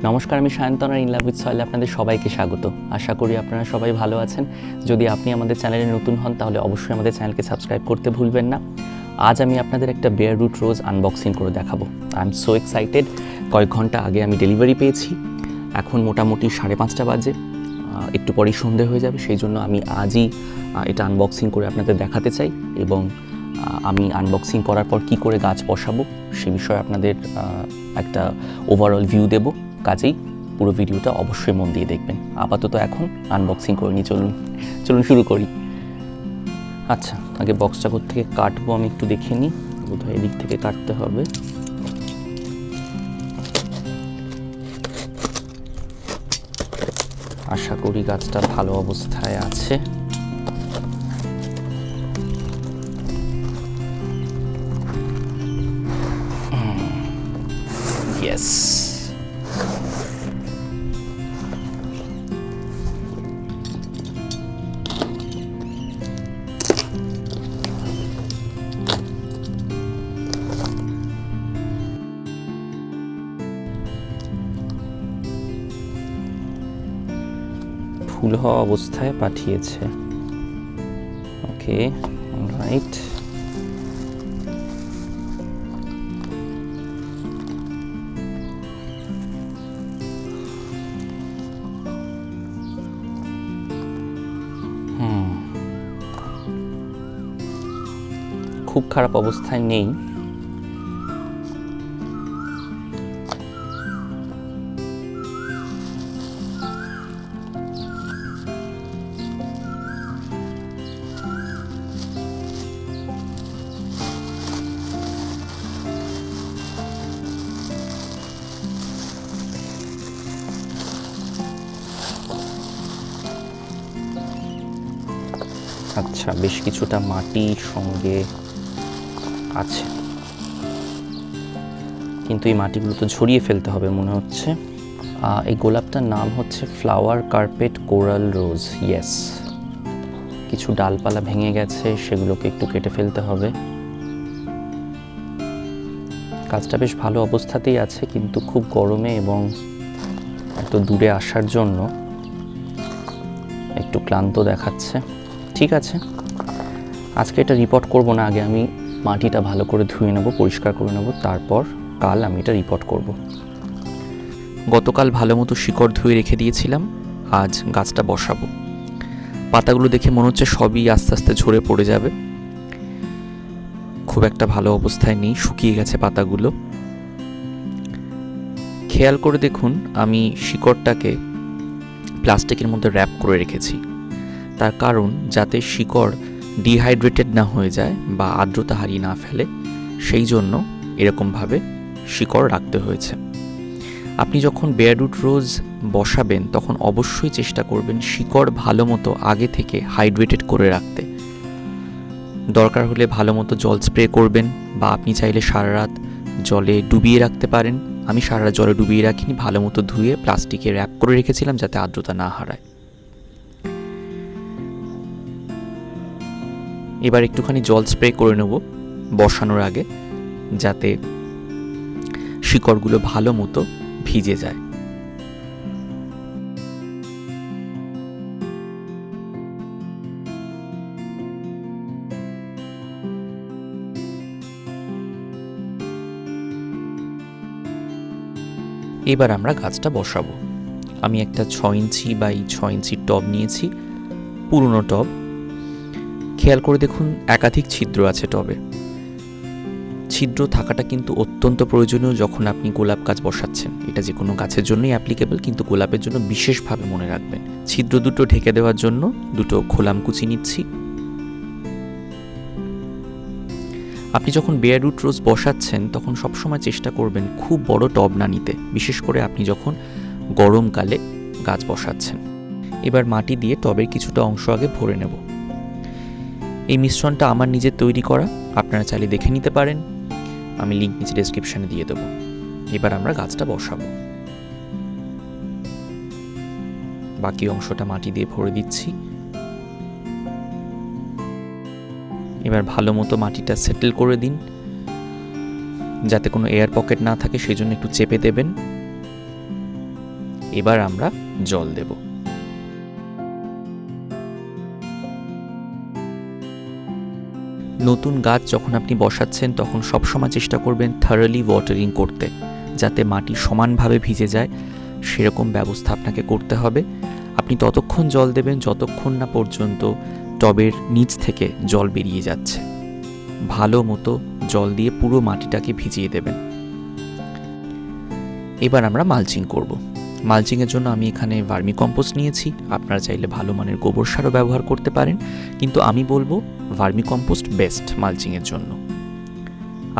নমস্কার, আমি সায়ন্তন আর in love with সয়েলে আপনাদের সবাইকে স্বাগত। আশা করি আপনারা সবাই ভালো আছেন। যদি আপনি আমাদের চ্যানেলে নতুন হন তাহলে অবশ্যই আমাদের চ্যানেলকে সাবস্ক্রাইব করতে ভুলবেন না। আজ আমি আপনাদের একটা বেয়ার রুট রোজ আনবক্সিং করে দেখাবো। I am so excited. কয়েক ঘন্টা আগে আমি ডেলিভারি পেয়েছি। এখন মোটামুটি 5:30 বাজে, একটু পরেই সন্ধে হয়ে যাবে। সেই জন্য আমি আজই এটা আনবক্সিং করে আপনাদের দেখাতে চাই এবং আমি আনবক্সিং করার পর কী করে গাছ বসাবো সে বিষয়ে আপনাদের একটা ওভারঅল ভিউ দেবো। কাজেই পুরো ভিডিওটা অবশ্যই মন দিয়ে দেখবেন। আপাতত এখন আনবক্সিং করে নিয়ে চলুন শুরু করি। আচ্ছা, আগে বক্সটা কোত্থেকে কাটবো আমি একটু দেখে নিই। বোধহয় এদিক থেকে কাটতে হবে। আশা করি গাছটা ভালো অবস্থায় আছে। ইয়েস, ফুল হওয়া অবস্থায় পাঠিয়েছে। ওকে, রাইট। খুব খারাপ অবস্থায় নেই। আচ্ছা, বেশ কিছুটা মাটির সঙ্গে আছে, কিন্তু এই মাটিগুলো তো ঝরিয়ে ফেলতে হবে মনে হচ্ছে। এই গোলাপটার নাম হচ্ছে ফ্লাওয়ার কার্পেট কোরাল রোজ। ইয়েস, কিছু ডালপালা ভেঙে গেছে, সেগুলোকে একটু কেটে ফেলতে হবে। গাছটা বেশ ভালো অবস্থাতেই আছে, কিন্তু খুব গরমে এবং এত দূরে আসার জন্য একটু ক্লান্ত দেখাচ্ছে। ঠিক আছে, আজকে এটা রিপোর্ট করব না, আগে আমি মাটিটা ভালো করে ধুয়ে নেব, পরিষ্কার করে নেব, তারপর কাল আমি এটা রিপোর্ট করব। গতকাল ভালো মতো শিকড় ধুয়ে রেখে দিয়েছিলাম, আজ গাছটা বসাবো। পাতাগুলো দেখে মনে হচ্ছে সবই আস্তে আস্তে ঝরে পড়ে যাবে। খুব একটা ভালো অবস্থায় নেই, শুকিয়ে গেছে পাতাগুলো। খেয়াল করে দেখুন, আমি শিকড়টাকে প্লাস্টিকের মধ্যে র্যাপ করে রেখেছি। তার কারণ যাতে শিকড় ডিহাইড্রেটেড না হয়ে যায় বা আর্দ্রতা হারিয়ে না ফেলে, সেই জন্য এরকমভাবে শিকড় রাখতে হয়েছে। আপনি যখন বেয়ার রুট রোজ বসাবেন তখন অবশ্যই চেষ্টা করবেন শিকড় ভালো মতো আগে থেকে হাইড্রেটেড করে রাখতে। দরকার হলে ভালো মতো জল স্প্রে করবেন, বা আপনি চাইলে সারা রাত জলে ডুবিয়ে রাখতে পারেন। আমি সারা রাত জলে ডুবিয়ে রাখিনি, ভালো মতো ধুয়ে প্লাস্টিকে র্যাপ করে রেখেছিলাম যাতে আর্দ্রতা না হারায়। এবার একটুখানি জল স্প্রে করে নেব বসানোর আগে, যাতে শিকড়গুলো ভালো মতো ভিজে যায়। এবার আমরা গাছটা বসাবো। আমি একটা 6 ইঞ্চি বাই 6 ইঞ্চির টব নিয়েছি, পুরনো টব। খেয়াল করে দেখুন, একাধিক ছিদ্র আছে টবে। ছিদ্র থাকাটা কিন্তু অত্যন্ত প্রয়োজনীয় যখন আপনি গোলাপ গাছ বসাচ্ছেন। এটা যে কোনো গাছের জন্যই অ্যাপ্লিকেবল, কিন্তু গোলাপের জন্য বিশেষভাবে মনে রাখবেন। ছিদ্র দুটো ঢেকে দেওয়ার জন্য দুটো খোলামকুচি নিচ্ছি। আপনি যখন বেয়ার রুট রোজ বসাচ্ছেন তখন সবসময় চেষ্টা করবেন খুব বড় টব না নিতে, বিশেষ করে আপনি যখন গরমকালে গাছ বসাচ্ছেন। এবার মাটি দিয়ে টবের কিছুটা অংশ আগে ভরে নেব। এই মিশ্রণটা আমার নিজের তৈরি করা, আপনারা চাইলে দেখে নিতে পারেন, আমি লিঙ্ক নিচে ডেসক্রিপশনে দিয়ে দেবো। এবার আমরা গাছটা বসাবো। বাকি অংশটা মাটি দিয়ে ভরে দিচ্ছি। এবার ভালো মতো মাটিটা সেটেল করে দিন, যাতে কোনো এয়ার পকেট না থাকে, সেই জন্য একটু চেপে দেবেন। এবার আমরা জল দেব। নতুন গাছ যখন আপনি বসাচ্ছেন তখন সবসময় চেষ্টা করবেন থারলি ওয়াটারিং করতে, যাতে মাটি সমানভাবে ভিজে যায় সেরকম ব্যবস্থা আপনাকে করতে হবে। আপনি ততক্ষণ জল দেবেন যতক্ষণ না পর্যন্ত টবের নিচ থেকে জল বেরিয়ে যাচ্ছে। ভালো মতো জল দিয়ে পুরো মাটিটাকে ভিজিয়ে দেবেন। এবার আমরা মালচিং করব। মালচিংয়ের জন্য আমি এখানে ভার্মি কম্পোস্ট নিয়েছি। আপনারা চাইলে ভালো মানের গোবর সারও ব্যবহার করতে পারেন, কিন্তু আমি বলবো ভার্মি কম্পোস্ট বেস্ট মালচিংয়ের জন্য।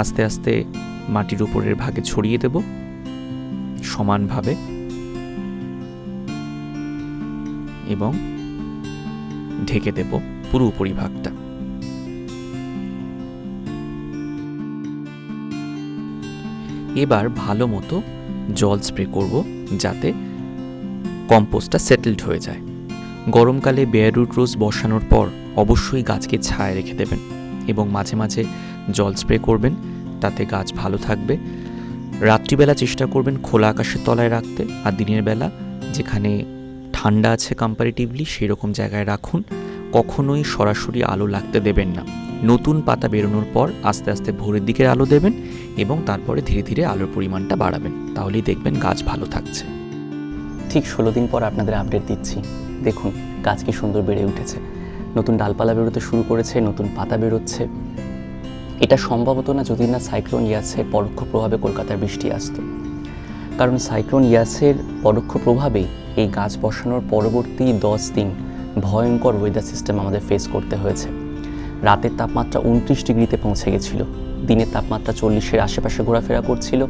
আস্তে আস্তে মাটির উপরের ভাগে ছড়িয়ে দেব সমানভাবে, এবং ঢেকে দেব পুরো উপরিভাগটা। এবার ভালো মতো জল স্প্রে করব যাতে কম্পোস্টটা সেটেলড হয়ে যায়। গরমকালে বেয়ার রুট রোজ বসানোর পর অবশ্যই গাছকে ছায়ায় রেখে দেবেন এবং মাঝে মাঝে জল স্প্রে করবেন, তাতে গাছ ভালো থাকবে। রাত্রিবেলা চেষ্টা করবেন খোলা আকাশের তলায় রাখতে, আর দিনের বেলা যেখানে ঠান্ডা আছে কম্পারেটিভলি সেরকম জায়গায় রাখুন। কখনোই সরাসরি আলো লাগতে দেবেন না। নতুন পাতা বেরোনোর পর আস্তে আস্তে ভোরের দিকের আলো দেবেন এবং তারপরে ধীরে ধীরে আলোর পরিমাণটা বাড়াবেন, তাহলেই দেখবেন গাছ ভালো থাকছে। ঠিক 16 দিন পর আপনাদের আপডেট দিচ্ছি। দেখুন গাছ কি সুন্দর বেড়ে উঠেছে, নতুন ডালপালা বেরোতে শুরু করেছে, নতুন পাতা বেরোচ্ছে। এটা সম্ভবত না যদি না সাইক্লোন ইয়াসের পরোক্ষ প্রভাবে কলকাতার বৃষ্টি আসতো, কারণ সাইক্লোন ইয়াসের পরোক্ষ প্রভাবেই এই গাছ বসানোর পরবর্তী 10 দিন ভয়ঙ্কর ওয়েদার সিস্টেম আমাদের ফেস করতে হয়েছে। রাতের তাপমাত্রা 29 ডিগ্রিতে পৌঁছে গেছিল, দিনের তাপমাত্রা 40-এর আশেপাশে ঘোরাফেরা করছিল,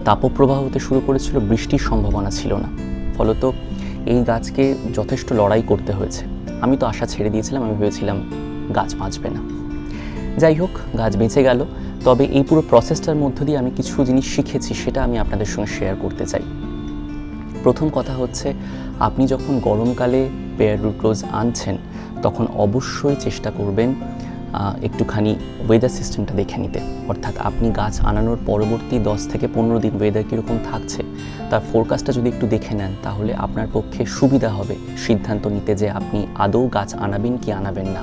তাপপ্রবাহ হতে শুরু করেছিল, বৃষ্টির সম্ভাবনা ছিল না। ফলত এই গাছকে যথেষ্ট লড়াই করতে হয়েছে। আমি তো আশা ছেড়ে দিয়েছিলাম, আমি ভেবেছিলাম গাছ বাঁচবে না। যাই হোক, গাছ বেঁচে গেল। তবে এই পুরো প্রসেসটার মধ্য দিয়ে আমি কিছু জিনিস শিখেছি, সেটা আমি আপনাদের সঙ্গে শেয়ার করতে চাই। প্রথম কথা হচ্ছে, আপনি যখন গরমকালে বেয়ার রুট রোজ আনছেন তখন অবশ্যই চেষ্টা করবেন একটুখানি ওয়েদার সিস্টেমটা দেখে নিতে। অর্থাৎ আপনি গাছ আনানোর পরবর্তী 10 থেকে 15 দিন ওয়েদার কীরকম থাকছে তার ফোরকাস্টটা যদি একটু দেখে নেন, তাহলে আপনার পক্ষে সুবিধা হবে সিদ্ধান্ত নিতে যে আপনি আদৌ গাছ আনাবেন কি আনাবেন না।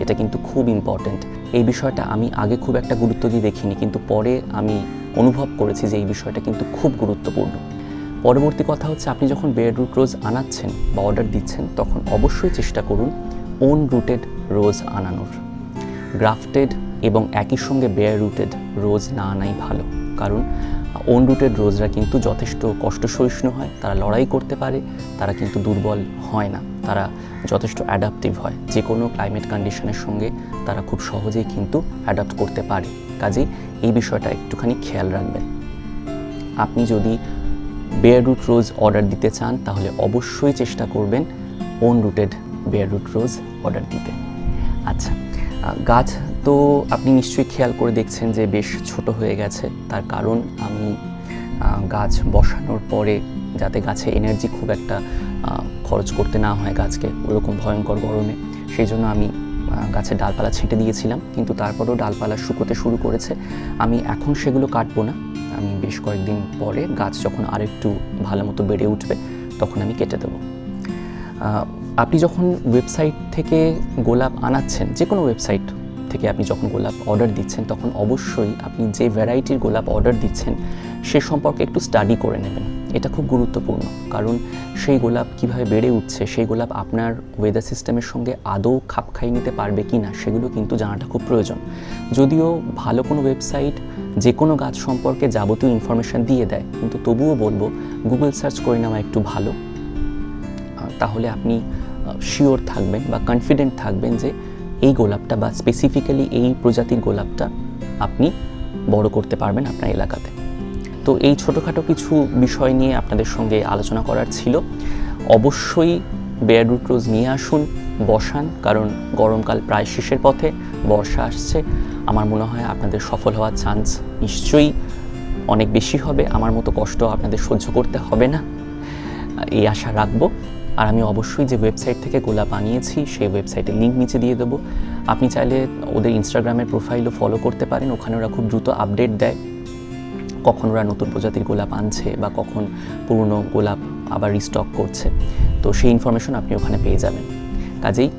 এটা কিন্তু খুব ইম্পর্ট্যান্ট। এই বিষয়টা আমি আগে খুব একটা গুরুত্ব দিয়ে দেখিনি, কিন্তু পরে আমি অনুভব করেছি যে এই বিষয়টা কিন্তু খুব গুরুত্বপূর্ণ। পরবর্তী কথা হচ্ছে, আপনি যখন বেয়ার রুট রোজ আনাচ্ছেন বা অর্ডার দিচ্ছেন তখন অবশ্যই চেষ্টা করুন ওন রুটেড রোজ আনানোর। গ্রাফটেড এবং একই সঙ্গে বেয়ার রুটেড রোজ না আনাই ভালো, কারণ ওন রুটেড রোজরা কিন্তু যথেষ্ট কষ্ট সহিষ্ণু হয়, তারা লড়াই করতে পারে, তারা কিন্তু দুর্বল হয় না, তারা যথেষ্ট অ্যাডাপটিভ হয়। যে কোনো ক্লাইমেট কন্ডিশনের সঙ্গে তারা খুব সহজেই কিন্তু অ্যাডাপ্ট করতে পারে। কাজেই এই বিষয়টা একটুখানি খেয়াল রাখবেন। আপনি যদি বেয়ার রুট রোজ অর্ডার দিতে চান তাহলে অবশ্যই চেষ্টা করবেন own rooted bare root rose order দিতে। আচ্ছা, গাছ তো আপনি নিশ্চয়ই খেয়াল করে দেখছেন যে বেশ ছোট হয়ে গেছে। তার কারণ আমি গাছ বসানোর পরে যাতে গাছে এনার্জি খুব একটা খরচ করতে না হয় গাছকে ওরকম ভয়ঙ্কর গরমে, সেই জন্য আমি গাছের ডালপালা ছেঁটে দিয়েছিলাম, কিন্তু তারপরেও ডালপালা শুকোতে শুরু করেছে। আমি এখন সেগুলো কাটবো না, আমি বেশ কয়েকদিন পরে গাছ যখন আরেকটু ভালো মতো বেড়ে উঠবে তখন আমি কেটে দেবো। আপনি যখন ওয়েবসাইট থেকে গোলাপ আনাচ্ছেন, যে কোনো ওয়েবসাইট থেকে আপনি যখন গোলাপ অর্ডার দিচ্ছেন তখন অবশ্যই আপনি যে ভ্যারাইটির গোলাপ অর্ডার দিচ্ছেন সে সম্পর্কে একটু স্টাডি করে নেবেন। এটা খুব গুরুত্বপূর্ণ, কারণ সেই গোলাপ কিভাবে বেড়ে উঠছে, সেই গোলাপ আপনার ওয়েদার সিস্টেমের সঙ্গে আদৌ খাপ খাইয়ে নিতে পারবে কি না সেগুলো কিন্তু জানাটা খুব প্রয়োজন। যদিও ভালো কোনো ওয়েবসাইট যে কোনো গাছ সম্পর্কে যাবতীয় ইনফরমেশান দিয়ে দেয়, কিন্তু তবুও বলবো গুগল সার্চ করে নেওয়া একটু ভালো। তাহলে আপনি শিওর থাকবেন বা কনফিডেন্ট থাকবেন যে এই গোলাপটা বা স্পেসিফিক্যালি এই প্রজাতির গোলাপটা আপনি বড় করতে পারবেন আপনার এলাকাতে। তো এই ছোটোখাটো কিছু বিষয় নিয়ে আপনাদের সঙ্গে আলোচনা করার ছিল। অবশ্যই বেয়ার রুট রোজ নিয়ে আসুন, বসান, কারণ গরমকাল প্রায় শেষের পথে, বর্ষা আসছে। আমার মনে হয় আপনাদের সফল হওয়ার চান্স নিশ্চয়ই অনেক বেশি হবে। আমার মতো কষ্ট আপনাদের সহ্য করতে হবে না, এই আশা রাখবো। আর আমি অবশ্যই যে ওয়েবসাইট থেকে গোলাপ আনিয়েছি সেই ওয়েবসাইটের লিঙ্ক নিচে দিয়ে দেবো। আপনি চাইলে ওদের ইনস্টাগ্রামের প্রোফাইলও ফলো করতে পারেন, ওখানে ওরা খুব দ্রুত আপডেট দেয় কখন ওরা নতুন প্রজাতির গোলাপ আনছে বা কখন পুরনো গোলাপ আবার রিস্টক করছে, তো সেই ইনফরমেশন আপনি ওখানে পেয়ে যাবেন। কাজেই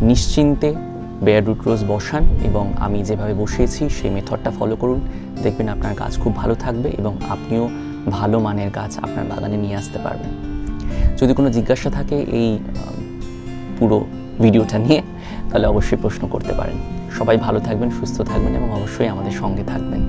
নিশ্চিন্তে বেয়ার রুট রোজ বসান এবং আমি যেভাবে বসিয়েছি সেই মেথডটা ফলো করুন, দেখবেন আপনার গাছ খুব ভালো থাকবে এবং আপনিও ভালো মানের গাছ আপনার বাগানে নিয়ে আসতে পারবেন। যদি কোনো জিজ্ঞাসা থাকে এই পুরো ভিডিওটা নিয়ে, তাহলে অবশ্যই প্রশ্ন করতে পারেন। সবাই ভালো থাকবেন, সুস্থ থাকবেন এবং অবশ্যই আমাদের সঙ্গে থাকবেন।